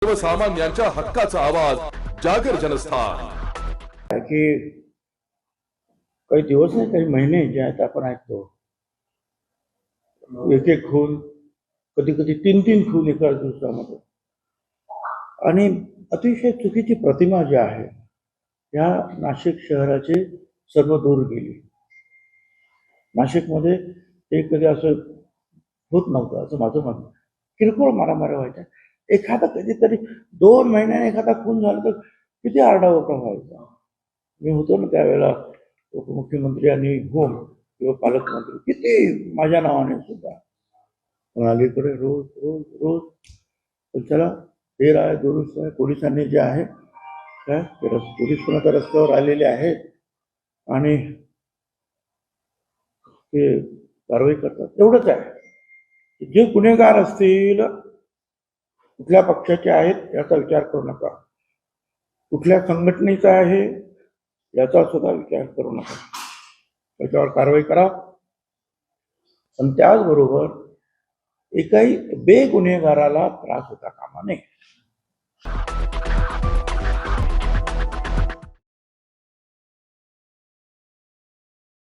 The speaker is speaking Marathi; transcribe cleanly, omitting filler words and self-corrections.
सर्वसामान्यांच्या हक्काचा आवाज जागर जनस्थान की काही दिवस नाही काही महिने जे आहेत आपण ऐकतो एक एक खून, कधी कधी तीन तीन खून एका दिवसामध्ये, आणि अतिशय चुकीची प्रतिमा जी आहे या नाशिक शहराची सर्व दूर गेली. नाशिकमध्ये ते कधी असं होत नव्हतं असं माझं म्हणणं. किरकोळ मारामाऱ्या व्हायच्या, एखादा कधीतरी 2 महिन्याने एखादा खून झाला तर किती आरडाओरडा व्हायचा. मी होतो ना त्यावेळेला उपमुख्यमंत्री आणि होम किंवा पालकमंत्री, किती माझ्या नावाने सुद्धा. पण अलीकडे रोज रोज रोज पण चला ते आहे दुरुस्त आहे. पोलिसांनी जे आहे काय पोलीस पण आता रस्त्यावर आलेले आहेत आणि ते कारवाई करतात. एवढंच आहे. जे गुन्हेगार असतील कुठल्या पक्षाचे आहेत याचा विचार करू नका, कुठल्या संघटनेचा आहे याचा सुद्धा विचार करू नका, त्याच्यावर कारवाई करा. पण त्याचबरोबर एकाही बेगुन्हेगाराला त्रास होता कामा नये.